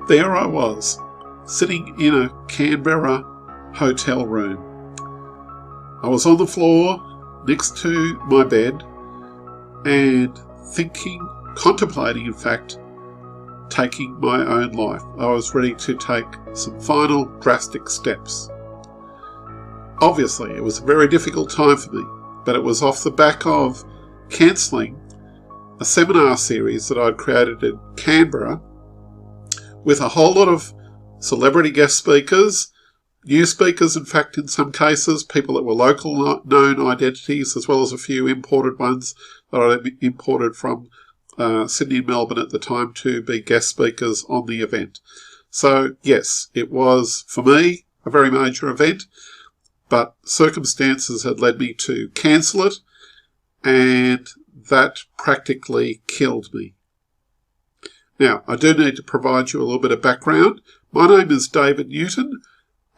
there I was, sitting in a Canberra hotel room. I was on the floor next to my bed and contemplating, in fact, taking my own life. I was ready to take some final drastic steps. Obviously, it was a very difficult time for me, but it was off the back of cancelling a seminar series that I'd created in Canberra with a whole lot of celebrity guest speakers, new speakers, in fact, in some cases, people that were local known identities, as well as a few imported ones that I imported from Sydney and Melbourne at the time to be guest speakers on the event. So, yes, it was, for me, a very major event, but circumstances had led me to cancel it, and that practically killed me. Now, I do need to provide you a little bit of background. My name is David Newton.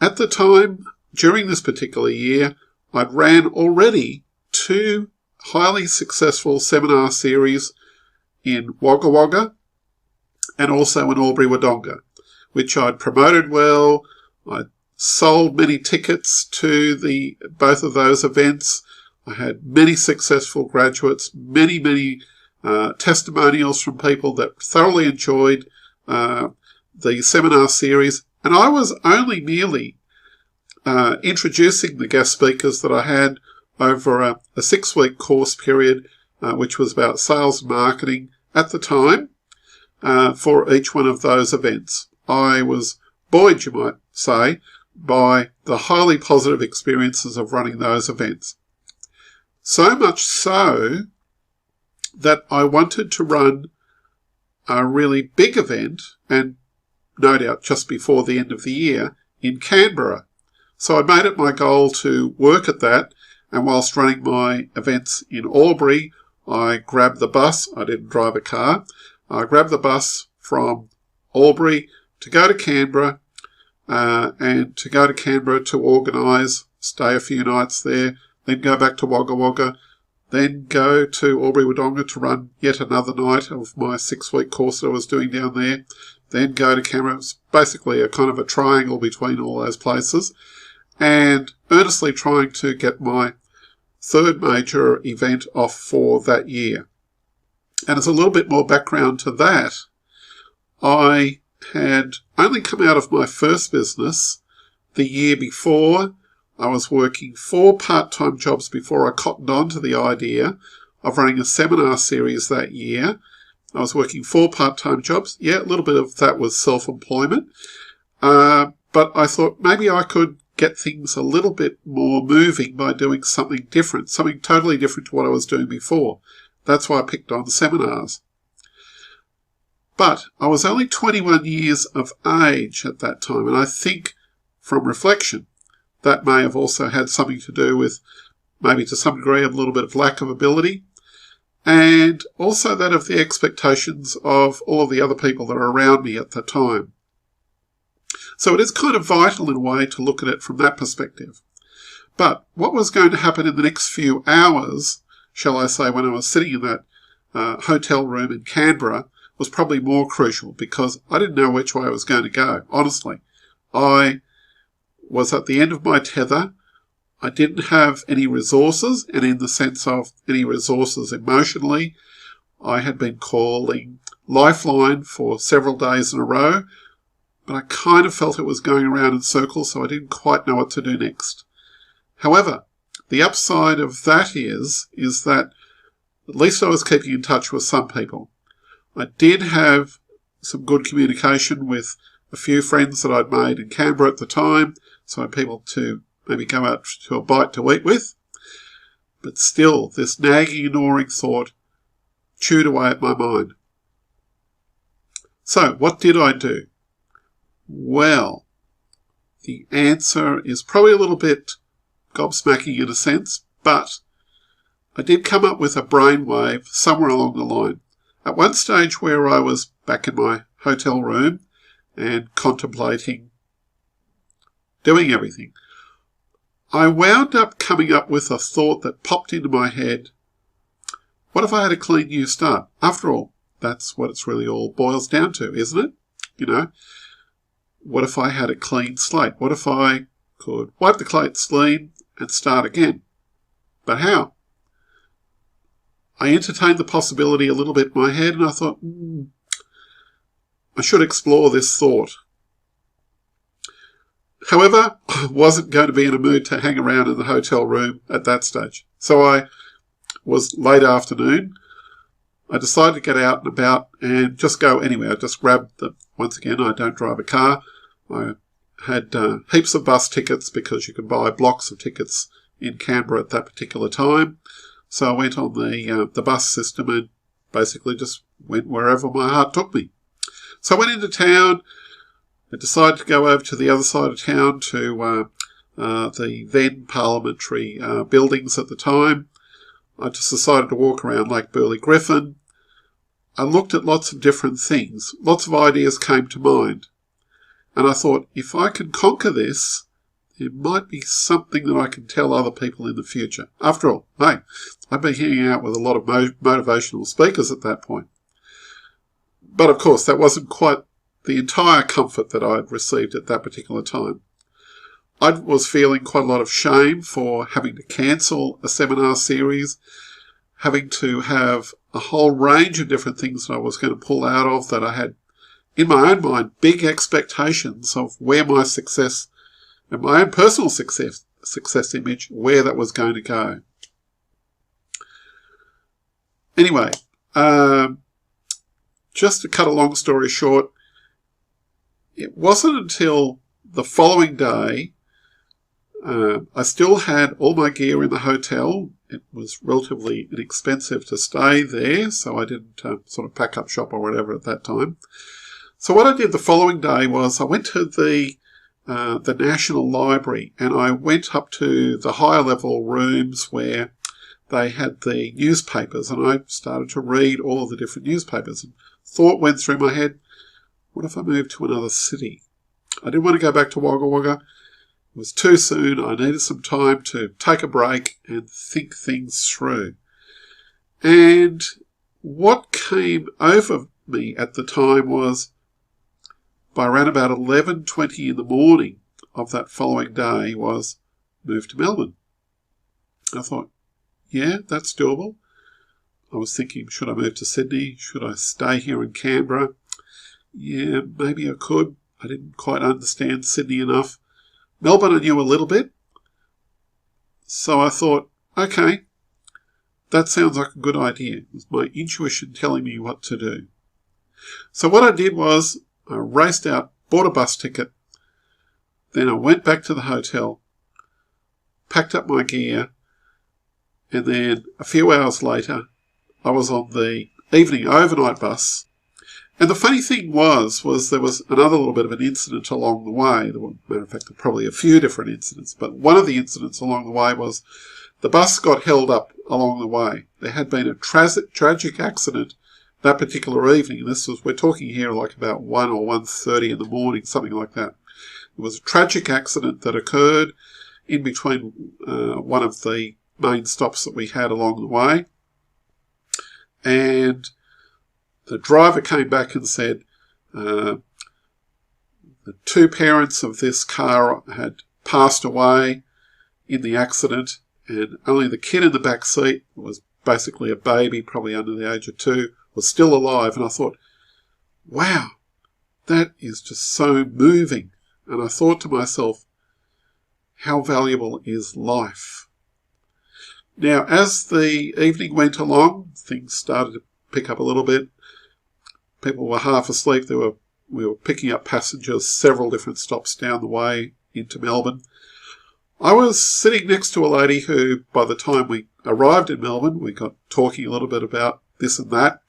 At the time, during this particular year, I'd ran already 2 highly successful seminar series in Wagga Wagga and also in Albury-Wodonga, which I'd promoted well. I sold many tickets to both of those events. I had many successful graduates, many testimonials from people that thoroughly enjoyed the seminar series, and I was only merely introducing the guest speakers that I had over a 6-week course period, which was about sales and marketing at the time, for each one of those events. I was buoyed, you might say, by the highly positive experiences of running those events. So much so that I wanted to run a really big event, and no doubt just before the end of the year, in Canberra. So I made it my goal to work at that, and whilst running my events in Albury, I grabbed the bus. I didn't drive a car. I grabbed the bus from Albury to go to Canberra, and to go to Canberra to organise, stay a few nights there, then go back to Wagga Wagga, then go to Albury-Wodonga to run yet another night of my 6-week course that I was doing down there, then go to Canberra. It was basically a kind of a triangle between all those places, and earnestly trying to get my 3rd major event off for that year. And as a little bit more background to that, I had only come out of my first business the year before. I was working 4 part-time jobs before I cottoned on to the idea of running a seminar series that year. I was working 4 part-time jobs. Yeah, a little bit of that was self-employment. But I thought maybe I could get things a little bit more moving by doing something different, something totally different to what I was doing before. That's why I picked on seminars. But I was only 21 years of age at that time, and I think from reflection, that may have also had something to do with maybe to some degree a little bit of lack of ability, and also that of the expectations of all of the other people that are around me at the time. So it is kind of vital in a way to look at it from that perspective. But what was going to happen in the next few hours, shall I say, when I was sitting in that hotel room in Canberra, was probably more crucial, because I didn't know which way I was going to go, honestly. I was at the end of my tether. I didn't have any resources, and in the sense of any resources emotionally, I had been calling Lifeline for several days in a row, but I kind of felt it was going around in circles, so I didn't quite know what to do next. However, the upside of that is that at least I was keeping in touch with some people. I did have some good communication with a few friends that I'd made in Canberra at the time, so I had people to maybe go out to a bite to eat with. But still, this nagging and gnawing thought chewed away at my mind. So, what did I do? Well, the answer is probably a little bit gobsmacking in a sense, but I did come up with a brainwave somewhere along the line. At one stage where I was back in my hotel room and contemplating doing everything, I wound up coming up with a thought that popped into my head. What if I had a clean new start? After all, that's what it's really all boils down to, isn't it? You know, what if I had a clean slate? What if I could wipe the slate clean and start again? But how? I entertained the possibility a little bit in my head, and I thought, I should explore this thought. However, I wasn't going to be in a mood to hang around in the hotel room at that stage. So I was late afternoon. I decided to get out and about and just go anywhere. I just grabbed once again, I don't drive a car. I had heaps of bus tickets because you could buy blocks of tickets in Canberra at that particular time. So I went on the bus system and basically just went wherever my heart took me. So I went into town. I decided to go over to the other side of town to the then parliamentary buildings at the time. I just decided to walk around Lake Burley Griffin. I looked at lots of different things. Lots of ideas came to mind. And I thought, if I can conquer this, there might be something that I can tell other people in the future. After all, hey, I've been hanging out with a lot of motivational speakers at that point. But of course, that wasn't quite the entire comfort that I'd received at that particular time. I was feeling quite a lot of shame for having to cancel a seminar series, having to have a whole range of different things that I was going to pull out of, that I had, in my own mind, big expectations of where my success and my own personal success image, where that was going to go. Anyway, just to cut a long story short, it wasn't until the following day, I still had all my gear in the hotel. It was relatively inexpensive to stay there, so I didn't sort of pack up shop or whatever at that time. So what I did the following day was I went to the National Library, and I went up to the higher level rooms where they had the newspapers, and I started to read all of the different newspapers. And thought went through my head, what if I moved to another city? I didn't want to go back to Wagga Wagga. It was too soon. I needed some time to take a break and think things through. And what came over me at the time was, by around about 11:20 in the morning of that following day, was move to Melbourne. I thought, yeah, that's doable. I was thinking, should I move to Sydney? Should I stay here in Canberra? Yeah, maybe I could. I didn't quite understand Sydney enough. Melbourne I knew a little bit. So I thought, okay, that sounds like a good idea. It was my intuition telling me what to do. So what I did was I raced out, bought a bus ticket. Then I went back to the hotel, packed up my gear, and then a few hours later, I was on the evening overnight bus. And the funny thing was there was another little bit of an incident along the way. Matter of fact, there were probably a few different incidents, but one of the incidents along the way was the bus got held up along the way. There had been a tragic accident that particular evening. We're talking here like about 1 or 1:30 in the morning, something like that. It was a tragic accident that occurred in between one of the main stops that we had along the way. And the driver came back and said the two parents of this car had passed away in the accident, and only the kid in the back seat, was basically a baby, probably under the age of 2, was still alive. And I thought, wow, that is just so moving. And I thought to myself, how valuable is life? Now, as the evening went along, things started to pick up a little bit. People were half asleep. We were picking up passengers several different stops down the way into Melbourne. I was sitting next to a lady who, by the time we arrived in Melbourne, we got talking a little bit about this and that.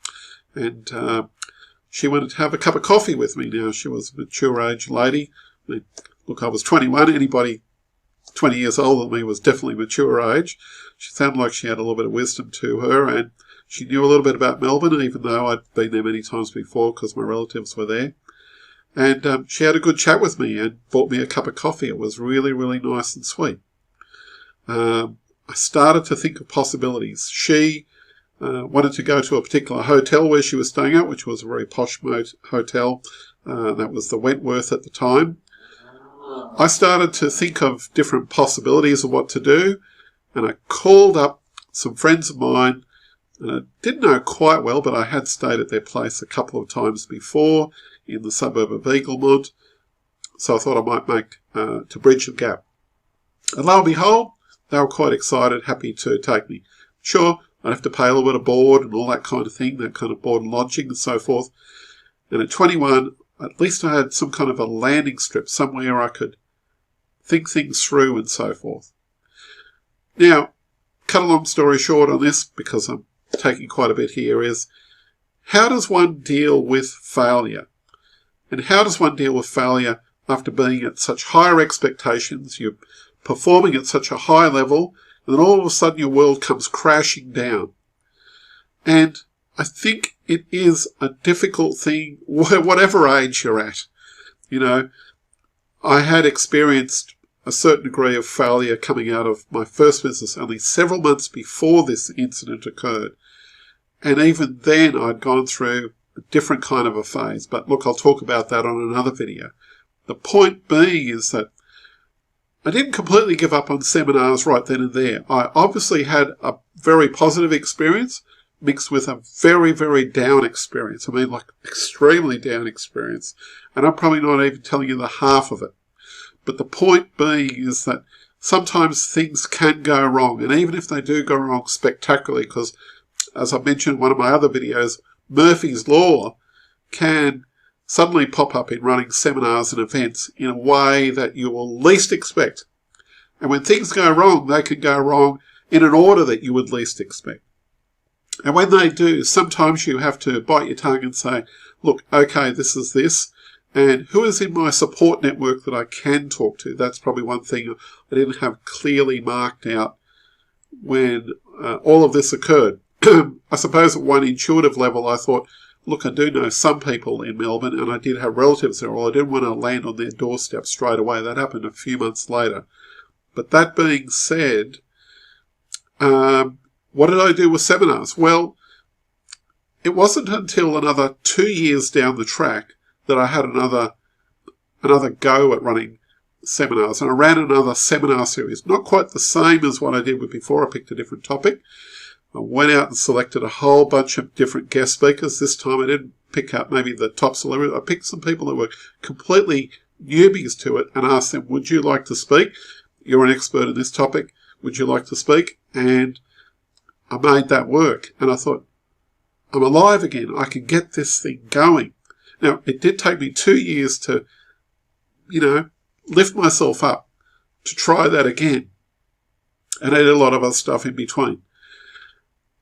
And she wanted to have a cup of coffee with me. Now, she was a mature age lady. I mean, look, I was 21. Anybody 20 years older than me was definitely mature age. She sounded like she had a little bit of wisdom to her, and she knew a little bit about Melbourne, even though I'd been there many times before because my relatives were there. And she had a good chat with me and bought me a cup of coffee. It was really, really nice and sweet. I started to think of possibilities. She wanted to go to a particular hotel where she was staying at, which was a very posh hotel. That was the Wentworth at the time. I started to think of different possibilities of what to do, and I called up some friends of mine, and I didn't know quite well, but I had stayed at their place a couple of times before in the suburb of Eaglemont, so I thought I might make to bridge the gap. And lo and behold, they were quite excited, happy to take me. Sure, I'd have to pay a little bit of board and all that kind of thing, that kind of board and lodging and so forth. And at 21, at least I had some kind of a landing strip, somewhere I could think things through and so forth. Now, cut a long story short on this, because I'm taking quite a bit here, is how does one deal with failure? And how does one deal with failure after being at such higher expectations, you're performing at such a high level, and then all of a sudden your world comes crashing down? And I think it is a difficult thing, whatever age you're at. You know, I had experienced a certain degree of failure coming out of my first business only several months before this incident occurred. And even then I'd gone through a different kind of a phase. But look, I'll talk about that on another video. The point being is that I didn't completely give up on seminars right then and there. I obviously had a very positive experience mixed with a very, very down experience. I mean, like extremely down experience. And I'm probably not even telling you the half of it. But the point being is that sometimes things can go wrong. And even if they do go wrong spectacularly, because as I mentioned in one of my other videos, Murphy's Law can suddenly pop up in running seminars and events in a way that you will least expect. And when things go wrong, they can go wrong in an order that you would least expect. And when they do, sometimes you have to bite your tongue and say, look, okay, this is this. And who is in my support network that I can talk to? That's probably one thing I didn't have clearly marked out when all of this occurred. I suppose at one intuitive level I thought, look, I do know some people in Melbourne and I did have relatives there, or I didn't want to land on their doorstep straight away. That happened a few months later. But that being said, what did I do with seminars? Well, it wasn't until another 2 years down the track that I had another go at running seminars. And I ran another seminar series. Not quite the same as what I did with before. I picked a different topic. I went out and selected a whole bunch of different guest speakers. This time I didn't pick up maybe the top celebrities. I picked some people that were completely newbies to it and asked them, would you like to speak? You're an expert in this topic. Would you like to speak? And I made that work. And I thought, I'm alive again. I can get this thing going. Now, it did take me 2 years to, lift myself up to try that again. And I did a lot of other stuff in between.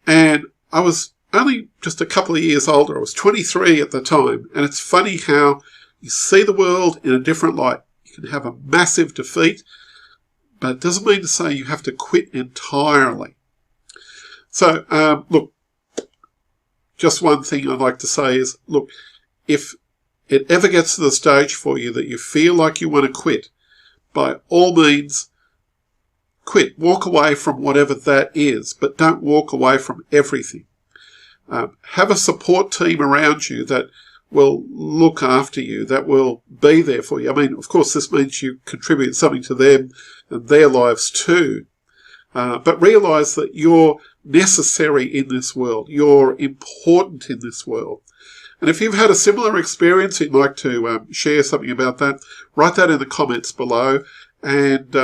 And I was only just a couple of years older. I was 23 at the time. And it's funny how you see the world in a different light. You can have a massive defeat, but it doesn't mean to say you have to quit entirely. So, look, just one thing I'd like to say is, look, if it ever gets to the stage for you that you feel like you want to quit, by all means, quit. Walk away from whatever that is, but don't walk away from everything. Have a support team around you that will look after you, that will be there for you. I mean, of course, this means you contribute something to them and their lives too. But realise that you're necessary in this world. You're important in this world. And if you've had a similar experience, you'd like to share something about that, write that in the comments below. And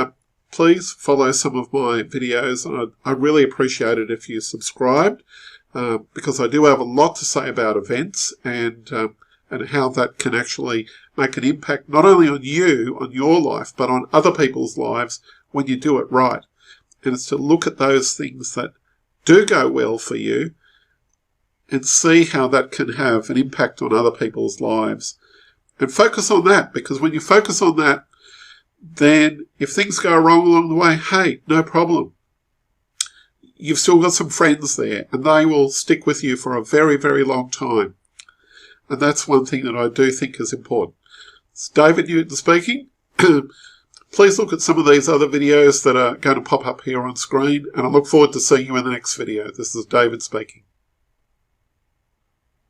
please follow some of my videos. And I'd really appreciate it if you subscribed, because I do have a lot to say about events and how that can actually make an impact not only on you, on your life, but on other people's lives when you do it right. And it's to look at those things that do go well for you and see how that can have an impact on other people's lives. And focus on that, because when you focus on that, then if things go wrong along the way, hey, no problem. You've still got some friends there, and they will stick with you for a very, very long time. And that's one thing that I do think is important. It's David Newton speaking. Please look at some of these other videos that are going to pop up here on screen, and I look forward to seeing you in the next video. This is David speaking.